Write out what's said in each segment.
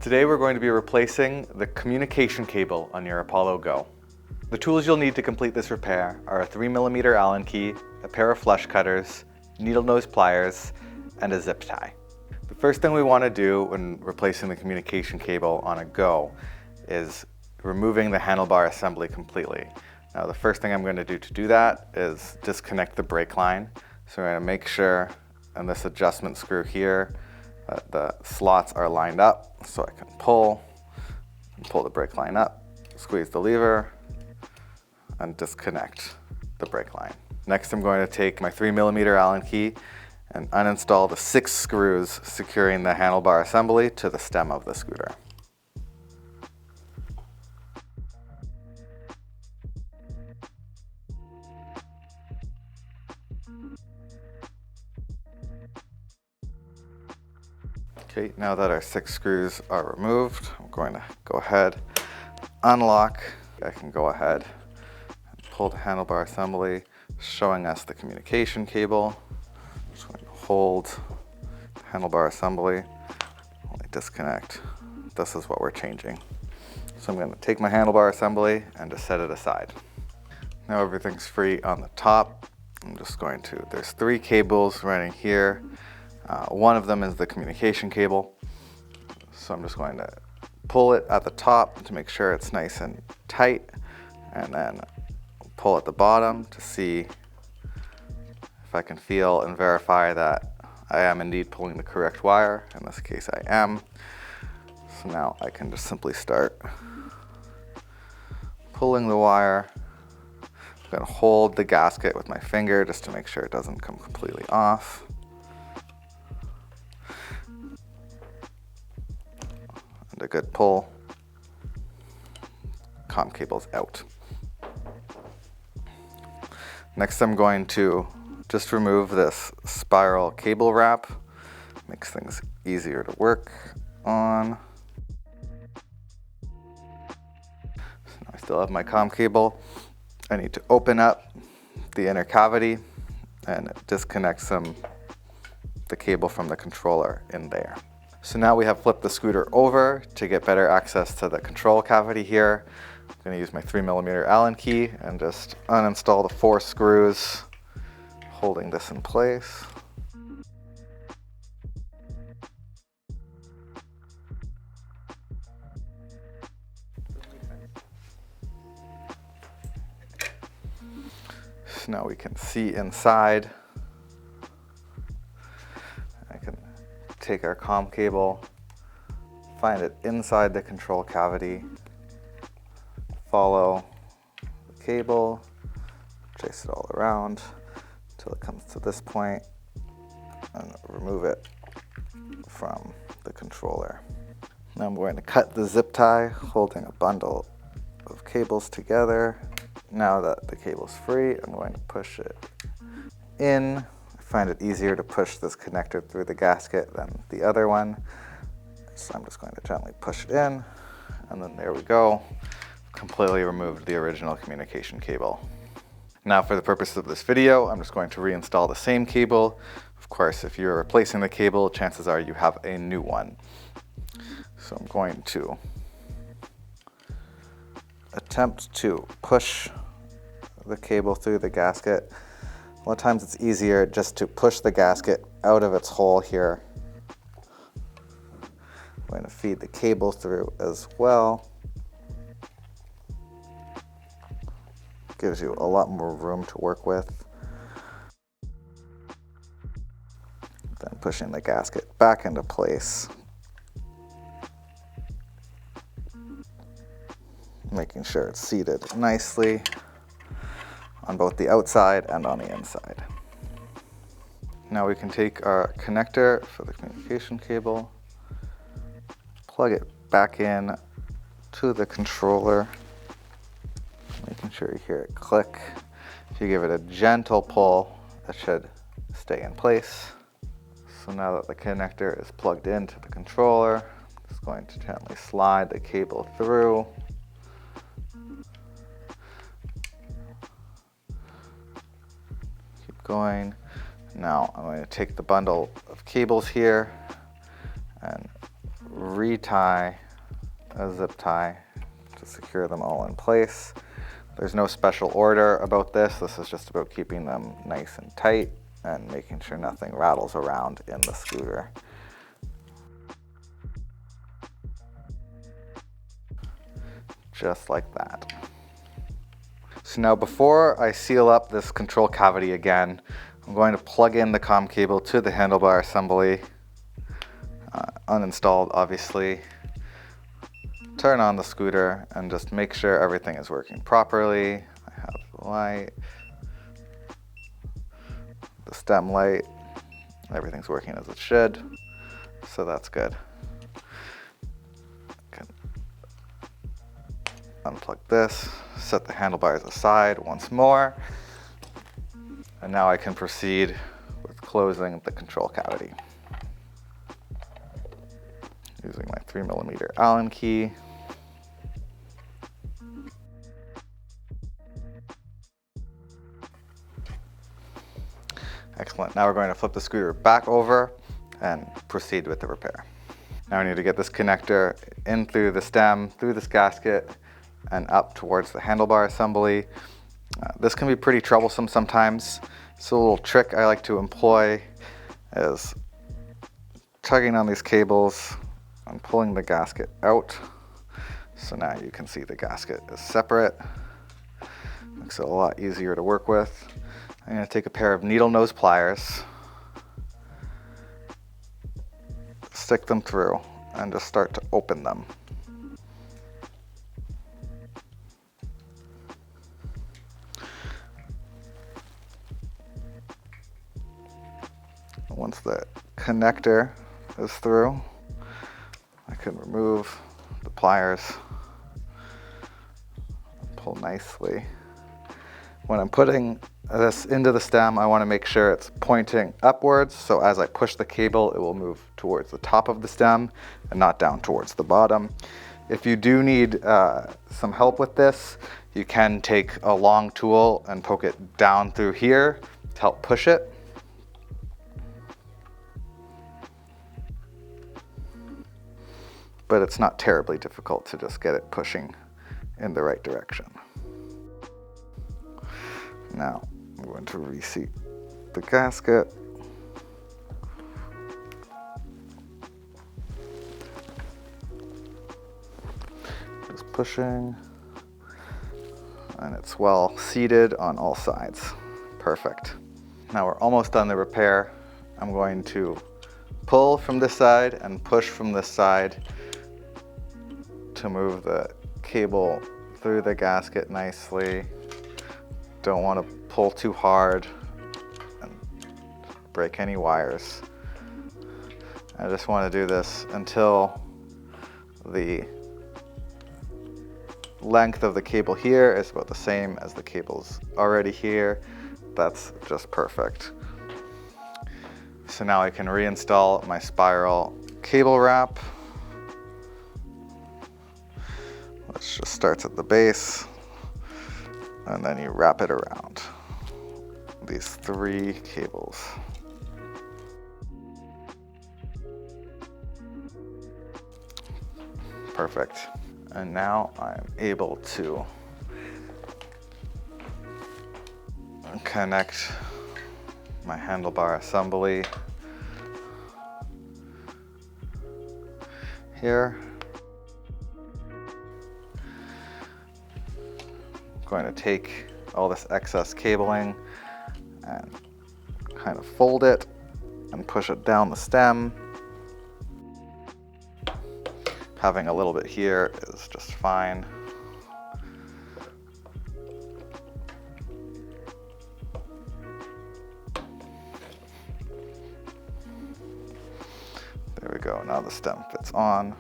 Today we're going to be replacing the communication cable on your Apollo Go. The tools you'll need to complete this repair are a 3mm Allen key, a pair of flush cutters, needle nose pliers, and a zip tie. The first thing we want to do when replacing the communication cable on a Go is removing the handlebar assembly completely. Now the first thing I'm going to do that is disconnect the brake line. So we're going to make sure on this adjustment screw here that the slots are lined up so I can pull the brake line up, squeeze the lever, and disconnect the brake line. Next I'm going to take my 3mm Allen key and uninstall the 6 screws securing the handlebar assembly to the stem of the scooter. Okay, now that our 6 screws are removed, I'm going to go ahead, unlock. I can go ahead and pull the handlebar assembly, showing us the communication cable. I'm just going to hold the handlebar assembly, only disconnect. This is what we're changing. So I'm going to take my handlebar assembly and just set it aside. Now everything's free on the top. I'm just going to, there's 3 cables running here. One of them is the communication cable. So I'm just going to pull it at the top to make sure it's nice and tight, and then pull at the bottom to see if I can feel and verify that I am indeed pulling the correct wire. In this case I am. So now I can just simply start pulling the wire. I'm going to hold the gasket with my finger just to make sure it doesn't come completely off. And a good pull. Comm cable's out. Next I'm going to just remove this spiral cable wrap. Makes things easier to work on. So now I still have my comm cable. I need to open up the inner cavity and disconnect the cable from the controller in there. So now we have flipped the scooter over to get better access to the control cavity here. I'm going to use my 3mm Allen key and just uninstall the 4 screws holding this in place. So now we can see inside. I can take our comm cable, find it inside the control cavity, follow the cable, trace it all around until it comes to this point, and remove it from the controller. Now I'm going to cut the zip tie holding a bundle of cables together. Now that the cable's free, I'm going to push it in. I find it easier to push this connector through the gasket than the other one. So I'm just going to gently push it in, and then there we go. Completely removed the original communication cable. Now for the purpose of this video, I'm just going to reinstall the same cable. Of course, if you're replacing the cable, chances are you have a new one. So I'm going to attempt to push the cable through the gasket. A lot of times it's easier just to push the gasket out of its hole here. I'm going to feed the cable through as well. Gives you a lot more room to work with. Then pushing the gasket back into place. Making sure it's seated nicely on both the outside and on the inside. Now we can take our connector for the communication cable, plug it back in to the controller, making sure you hear it click. If you give it a gentle pull, it should stay in place. So now that the connector is plugged into the controller, I'm just going to gently slide the cable through. Going. Now I'm going to take the bundle of cables here and retie a zip tie to secure them all in place. There's no special order about this. This is just about keeping them nice and tight and making sure nothing rattles around in the scooter. Just like that. So now before I seal up this control cavity again, I'm going to plug in the COM cable to the handlebar assembly, uninstalled obviously, turn on the scooter and just make sure everything is working properly. I have the light, the stem light, everything's working as it should, so that's good. Unplug this, set the handlebars aside once more, and now I can proceed with closing the control cavity. Using my 3mm Allen key. Excellent. Now we're going to flip the scooter back over and proceed with the repair. Now I need to get this connector in through the stem, through this gasket, and up towards the handlebar assembly. This can be pretty troublesome sometimes, so a little trick I like to employ is tugging on these cables and pulling the gasket out. So now you can see the gasket is separate. Makes it a lot easier to work with. I'm going to take a pair of needle nose pliers, stick them through, and just start to open them. Once the connector is through, I can remove the pliers, pull nicely. When I'm putting this into the stem, I want to make sure it's pointing upwards, so as I push the cable, it will move towards the top of the stem and not down towards the bottom. If you do need some help with this, you can take a long tool and poke it down through here to help push it. But it's not terribly difficult to just get it pushing in the right direction. Now I'm going to reseat the gasket. Just pushing, and it's well seated on all sides. Perfect. Now we're almost done the repair. I'm going to pull from this side and push from this side to move the cable through the gasket nicely. Don't want to pull too hard and break any wires. I just want to do this until the length of the cable here is about the same as the cables already here. That's just perfect. So now I can reinstall my spiral cable wrap. Which just starts at the base, and then you wrap it around these 3 cables. Perfect. And now I'm able to connect my handlebar assembly here. Going to take all this excess cabling and kind of fold it and push it down the stem. Having a little bit here is just fine. There we go, now the stem fits on.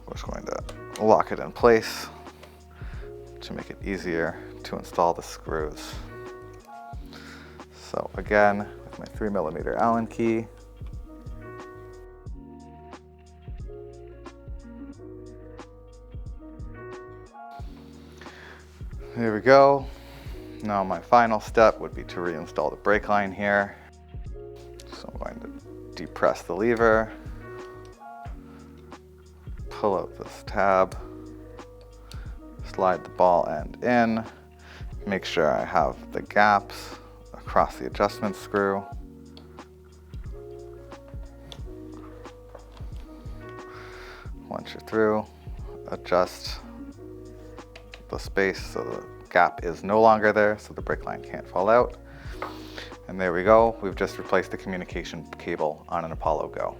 We're just going to lock it in place to make it easier to install the screws. So again, with my 3mm Allen key, there we go. Now my final step would be to reinstall the brake line here. So I'm going to depress the lever, pull out this tab, slide the ball end in, make sure I have the gaps across the adjustment screw. Once you're through, adjust the space so the gap is no longer there, so the brake line can't fall out. And there we go, we've just replaced the communication cable on an Apollo Go.